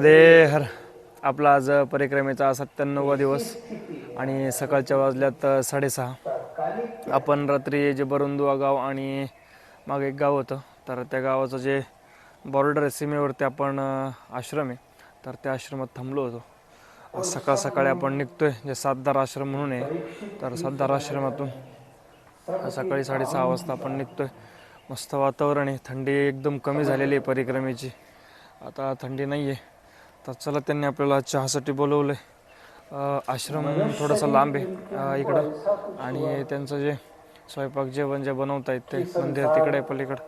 नर्मदे हर. आपला आज परिक्रमेचा 97वा दिवस आणि सकाळच्या वाजल्यात 6:30. आपण रात्री जे बरुंदुआ गाव आणि मागे एक गाव होतं, तर त्या गावाचं जे बॉर्डर सीमेवरती आपण आश्रम आहे, तर त्या आश्रमात थांबलो होतो. आज सकाळ सकाळी आपण निघतोय, जे सातदार आश्रम म्हणून आहे, तर सातदार आश्रमातून सकाळी 6:30 वाजता आपण निघतोय. मस्त वातावरण आहे, थंडी एकदम कमी झालेली आहे परिक्रमेची, आता थंडी नाही आहे. तर चला, त्यांनी आपल्याला चहासाठी बोलवलं आहे. आश्रम थोडासा लांब आहे इकडं, आणि त्यांचं जे स्वयंपाक जेवण जे बनवत आहेत ते मंदिर तिकडे आहे पलीकडं.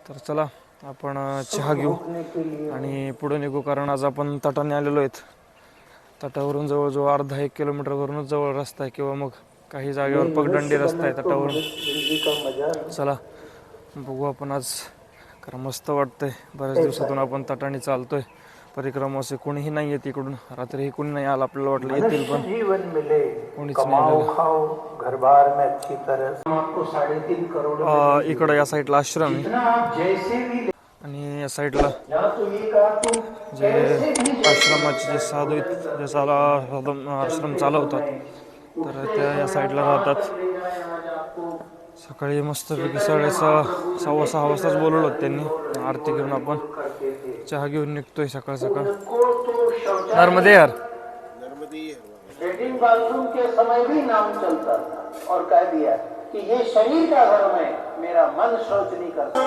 तर चला, आपण चहा घेऊ आणि पुढे निघू, कारण आज आपण तटाने आलेलो आहेत. तटावरून जवळजवळ अर्धा-1 किलोमीटरवरूनच जवळ रस्ता आहे, किंवा मग काही जागेवर पगडंडी रस्ता आहे तटावरून. चला बघू आपण आज, कारण मस्त वाटतंय. बऱ्याच दिवसातून आपण तटाने चालतोय. परिक्रमा असे कोणीही नाही येत इकडून, रात्रीही कोणी नाही आलं. आपल्याला वाटलं येतील, पण कोणीच नाही आलं. इकडं या साईडला आश्रम आहे, आणि या साईडला जे आश्रमाचे जे साधू आहेत, जे आश्रम चालवतात, तर त्या या साईडला राहतात. सकाळी मस्तपैकी 6:30 वाजताच बोलवलं होतं त्यांनी. आरती घेऊन आपण चहा घेऊन निघतोय सकाळ सकाळ. नर्मदे यार. लेट्रिन बाथरूम के समय भी नाम चलता था और कह दिया कि ये शरीर का धर्म है, मेरा मन शौच नहीं करता.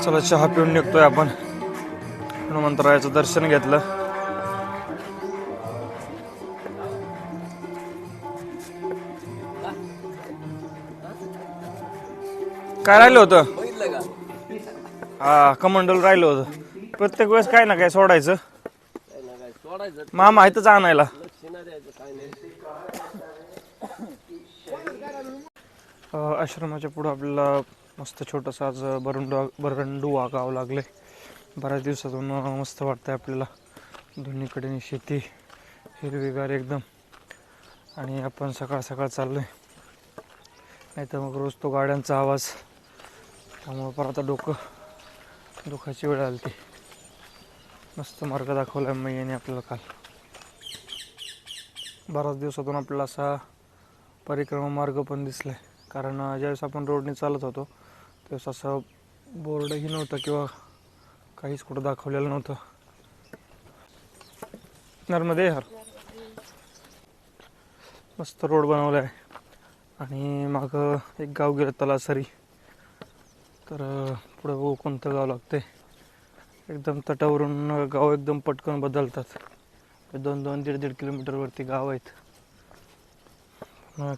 चला, चहा पिऊन निघतोय आपण. हनुमंतरायाचं दर्शन घेतलं. काय राहिलं होतं? हा, कमंडल राहिलं होतं. प्रत्येक वेळेस काय ना काय सोडायचं. मामा आहेतच आणायला. आश्रमाच्या पुढं आपल्याला मस्त छोटंसं आज बरंडुआ गाव लागले. बऱ्याच दिवसातून मस्त वाटतंय आपल्याला. दोन्हीकडे शेती, हिरवीगार एकदम, आणि आपण सकाळ सकाळ चाललोय. नाही तर मग रोज तो गाड्यांचा आवाज, त्यामुळे परत आता दुखाची वेळ आली. ती मस्त मार्ग दाखवला मैयाने आपल्याला काल. बऱ्याच दिवसातून आपल्याला असा परिक्रमा मार्ग पण दिसलाय, कारण ज्यावेळेस आपण रोडने चालत होतो त्यावेळेस असं बोर्डही नव्हतं किंवा काहीच कुठं दाखवलेलं नव्हतं. नर्मदे हर. मस्त रोड बनवला आहे, आणि मागं एक गाव गेलं तलासरी. तर पुढे बघू कोणतं गाव लागते. एकदम तटावरून गाव एकदम पटकन बदलतात. 2-2, 1.5 किलोमीटरवरती गाव आहेत.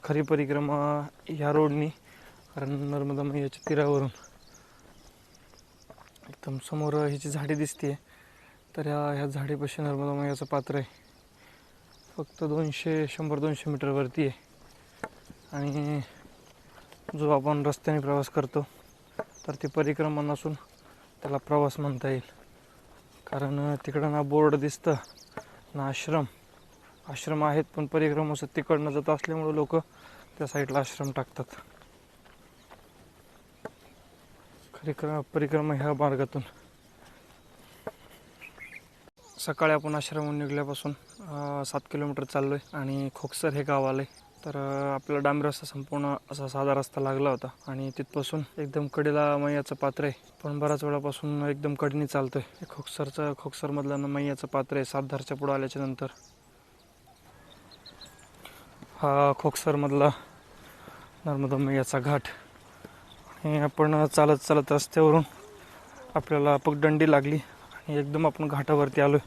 खरी परिक्रमा ह्या रोडनी, कारण नर्मदा मैयाच्या तीरावरून एकदम समोर ह्याची झाडी दिसते, तर ह्या झाडीपाशी नर्मदा मैयाचं पात्र आहे. फक्त 100-200 मीटरवरती आहे. आणि जो आपण रस्त्याने प्रवास करतो, तर ती परिक्रमा नसून त्याला प्रवास म्हणता येईल, कारण तिकडं ना बोर्ड दिसतं ना आश्रम आहेत, पण परिक्रमाचं तिकडनं जात असल्यामुळे लोक त्या साईडला आश्रम टाकतात. परिक्रमा ह्या मार्गातून सकाळी आपण आश्रमहून निघल्यापासून 7 किलोमीटर चाललोय, आणि खोकसर हे गाव आलंय. तर आपल्याला डांबरी रस्ता संपूर्ण असा साधा रस्ता लागला होता, आणि तिथपासून एकदम कडेला मैयाचं पात्र आहे. पण बऱ्याच वेळापासून एकदम कडेने चालतोय. खोकसरमधलं मैयाचं पात्र आहे. सातधारच्या पुढे आल्याच्या नंतर हा खोकसरमधला नर्मदा मैयाचा घाट. आणि आपण चालत चालत रस्त्यावरून आपल्याला पगडंडी लागली, आणि एकदम आपण घाटावरती आलोय.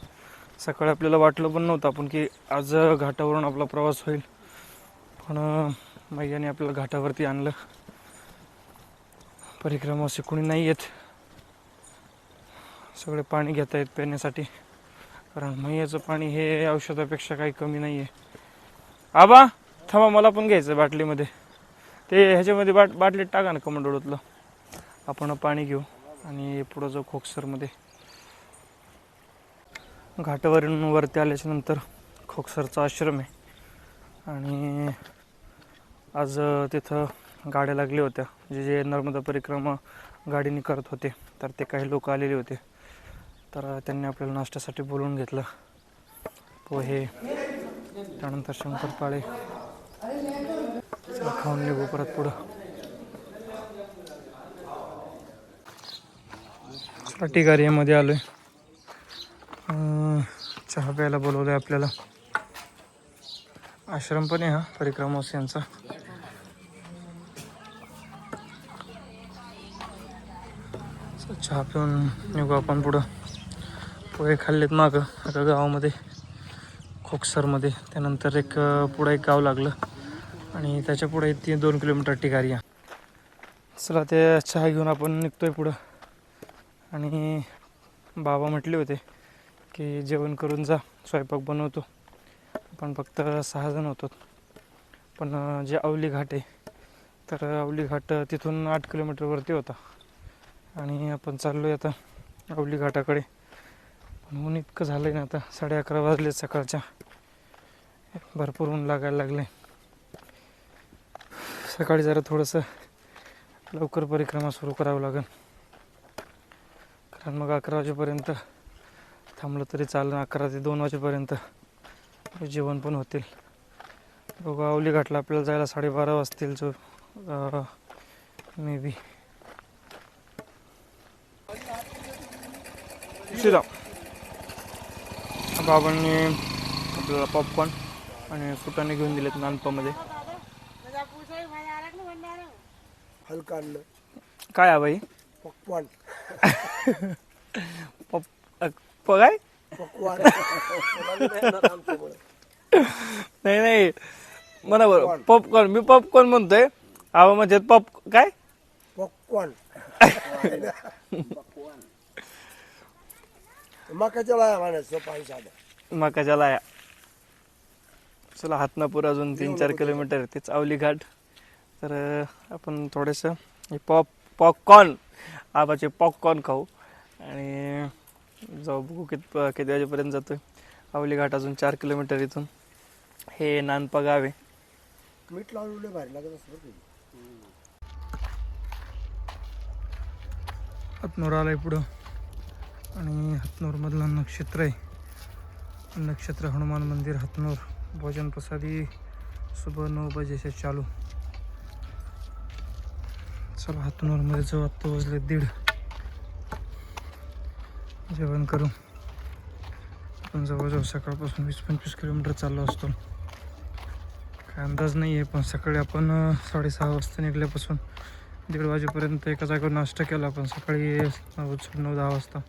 सकाळी आपल्याला वाटलं पण नव्हतं आपण की आज घाटावरून आपला प्रवास होईल, पण मैयाने आपल्याला घाटावरती आणलं. परिक्रमा असे कोणी नाही येत, सगळे पाणी घेता येत पिण्यासाठी, कारण मैयाचं पाणी हे औषधापेक्षा काही कमी नाही आहे. आबा थांबा, मला पण घ्यायचं बाटलीमध्ये. ते ह्याच्यामध्ये बाटलीत टाका ना कमंडोळतलं. आपण पाणी घेऊ आणि पुढं जाऊ खोकसरमध्ये. घाटावरून वरती आल्याच्या नंतर खोकसरचा आश्रम आहे, आणि आज तिथं गाड्या लागल्या होत्या. जे नर्मदा परिक्रमा गाडीने करत होते. तर ते काही लोक आलेले होते, तर त्यांनी आपल्याला नाश्त्यासाठी बोलवून घेतलं. पोहे, त्यानंतर शंकरपाळे. चला खाऊन निघू परत पुढं. टिगारियामध्ये आलोय. चहा प्यायला बोलवलंय आपल्याला. आश्रम पण आहे हा परिक्रमावासियांचा. चहा पिऊन निघू आपण पुढं. पोहे खाल्लेत मागं एका गावामध्ये, खोकसरमध्ये. त्यानंतर पुढं एक गाव लागलं आणि त्याच्या पुढे 2 किलोमीटर टिगारिया. चला ते चहा घेऊन आपण निघतोय पुढं. आणि बाबा म्हटले होते की जेवण करून जा, स्वयंपाक बनवतो. आपण फक्त 6 जण होतो. पण जे अवली घाट आहे, तर अवली घाट तिथून 8 किलोमीटरवरती होता. आणि आपण चाललो आहे आता अवली घाटाकडे. पण ऊन इतकं झालं आहे ना, आता 11:30 वाजले सकाळच्या. भरपूर ऊन लागायला लागले. सकाळी जरा थोडंसं लवकर परिक्रमा सुरू करावं लागेल, कारण मग 11 वाजेपर्यंत थांबलं तरी चालेल. 11 ते 2 वाजेपर्यंत जेवण पण होतील. बघू, अवली घाटला आपल्याला जायला 12:30 वाजतील जो मे बी. श्रीराम. बाबांनी आपल्याला पॉपकॉर्न आणि फुटाणे घेऊन दिलेत नानपामध्ये. हलका काय आहे बाई? पकवान. काय? पकवान. नाही म्हणा बरं. पॉपकॉर्न. मी पॉपकॉर्न म्हणतोय. आवा म्हणजे पॉप काय? पकवान. मकाच्या लाया म्हणायचं पाणी साधं. मकाच्या लाया. चला, हातनापूर अजून 3-4 किलोमीटर तेच अवली घाट. तर आपण थोडंसं पॉपकॉर्न, आबाचे पॉपकॉर्न खाऊ आणि जाऊ. बघू किती वाजेपर्यंत जातोय. अवली घाट अजून 4 किलोमीटर इथून. हे नानपा गाव आहे. मीठ लावलेलं भारी लागत असं. हातनूर आलाय पुढं आणि हातनूरमधलं नक्षत्र आहे. नक्षत्र हनुमान मंदिर हातनूर. भोजन प्रसादी सुबह 9 बजे से चालू. चला हातनूरमध्ये जाऊ. आत्ता वाजले 1:30. जेवण करू. आपण जवळजवळ सकाळपासून 20-25 किलोमीटर चाललो असतो. काय अंदाज नाही आहे, पण सकाळी आपण 6:30 वाजता निघल्यापासून 1:30 वाजेपर्यंत एका जागेवर नाश्ता केला. आपण सकाळी 9-10 वाजता.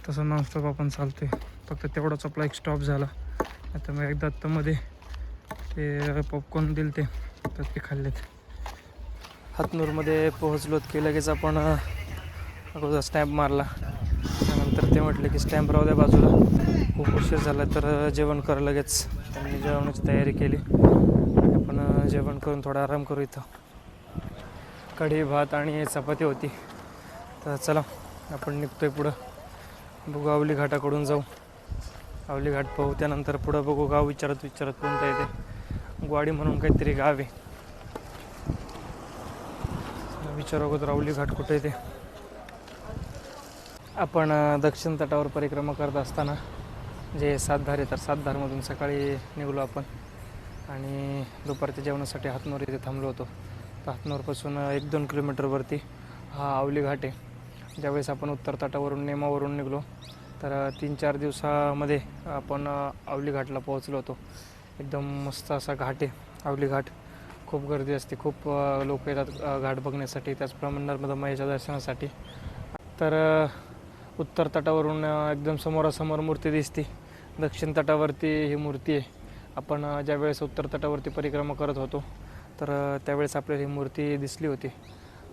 तसा नॉनस्टॉप आपण चालतोय. फक्त तेवढाच आपला एक स्टॉप झाला. आता मग एकदा आत्तामध्ये ते पॉपकॉर्न दिले ते, तर ते खाल्लेत. हातनूरमध्ये पोहोचलोत की लगेच आपण अगोदर स्टॅम्प मारला. त्यानंतर ते म्हटले की स्टॅम्प राहू द्या बाजूला, खूप उशीर झाला तर जेवण कर लगेच. त्यांनी जेवणाची तयारी केली. आपण जेवण करून थोडा आराम करू. इथं कढी भात आणि चपाती होती. तर चला आपण निघतोय पुढं. बघू, अवली घाटाकडून जाऊ. अवली घाट पाहू. त्यानंतर पुढं बघू. गाव विचारत कोणतं येते. ग्वाडी म्हणून काहीतरी गाव आहे. विचारू अगोदर अवली घाट कुठे येते. आपण दक्षिण तटावर परिक्रमा करत असताना जे सातधार आहे, तर सातधारमधून सकाळी निघलो आपण आणि दुपारच्या जेवणासाठी हातनूर इथे थांबलो होतो. तर हातनूरपासून 1-2 किलोमीटरवरती हा अवली घाट आहे. ज्यावेळेस आपण उत्तर तटावरून नेमावरून निघलो, तर 3-4 दिवसामध्ये आपण अवली घाटला पोहोचलो होतो. एकदम मस्त असा घाट आहे अवली घाट. खूप गर्दी असते, खूप लोक येतात घाट बघण्यासाठी, त्याचप्रमाणे नर्मदा माईच्या दर्शनासाठी. तर उत्तर तटावरून एकदम समोरासमोर मूर्ती दिसते. दक्षिण तटावरती ही मूर्ती आहे. आपण ज्यावेळेस उत्तर तटावरती परिक्रमा करत होतो, तर त्यावेळेस आपल्याला ही मूर्ती दिसली होती.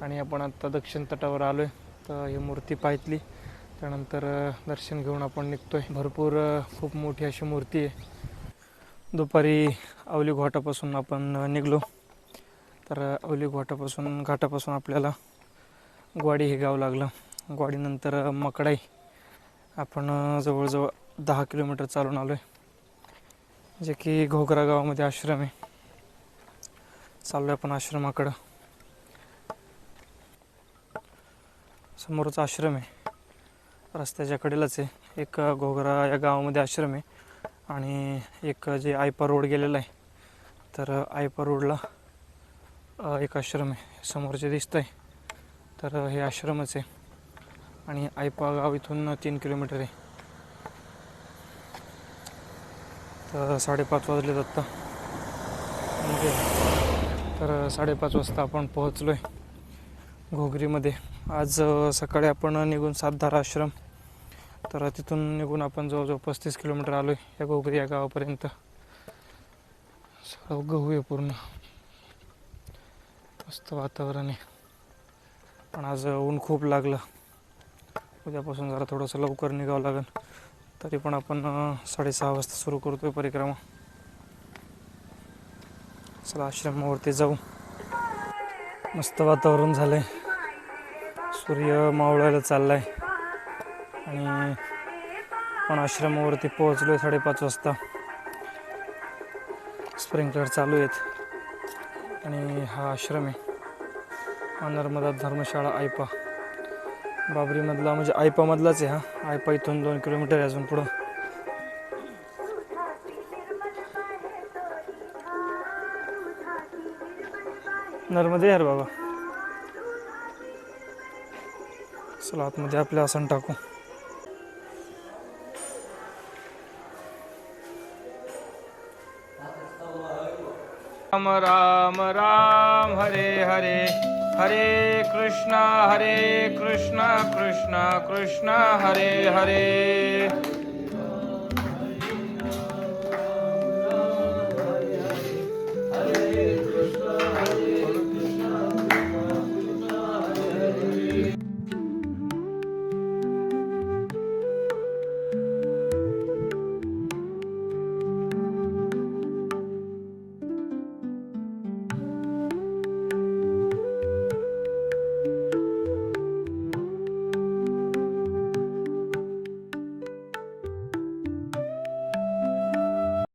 आणि आपण आत्ता दक्षिण तटावर आलो आहे, तर ही मूर्ती पाहितली. त्यानंतर दर्शन घेऊन आपण निघतो आहे. भरपूर खूप मोठी अशी मूर्ती आहे. दुपारी अवली घाटापासून आपण निघलो. तर अवली घाटापासून आपल्याला ग्वाडी हे गाव लागलं. ग्वाडीनंतर मकडाई. आपण जवळजवळ 10 किलोमीटर चालून आलो आहे, जे की घोगरा गावामध्ये आश्रम आहे. चाललो आहे आपण आश्रमाकडं. समोरचा आश्रम आहे, रस्त्याच्या कडेलाच आहे. एक घोगरा या गावामध्ये आश्रम आहे आणि एक जे आयपा रोड गेलेला आहे, तर आयपा रोडला एक आश्रम आहे समोरचे दिसतं आहे. तर हे आश्रमच आहे आणि आयपा गाव इथून 3 किलोमीटर आहे. तर 5:30 वाजलेत आत्ता. म्हणजे तर 5:30 वाजता आपण पोहोचलो आहे घोगरीमध्ये. आज सकाळी आपण निघून सातधारा आश्रम, तर तिथून निघून आपण जवळजवळ 35 किलोमीटर आलो आहे या घोगरी या गावापर्यंत. सगळं गहू आहे पूर्ण, मस्त वातावरण आहे. पण आज ऊन खूप लागलं. उद्यापासून जरा थोडंसं लवकर निघावं लागेल. तरी पण आपण 6:30 वाजता सुरू करतोय परिक्रमा. चला आश्रमावरती जाऊ. मस्त वातावरण झालंय, सूर्य मावळायला चाललाय आणि आपण आश्रमावरती पोहोचलोय 5:30 वाजता. स्प्रिंकलर चालू आहेत आणि हा आश्रम आहे नर्मदा धर्मशाळा आयपा. बाबरीमधला म्हणजे आयपामधलाच आहे हा. आयपा इथून 2 किलोमीटर आहे अजून पुढं. नर्मदे यार बाबा. चला आतमध्ये आपल्या आसन टाकू. राम राम राम हरे हरे, हरे कृष्णा कृष्णा कृष्णा हरे हरे.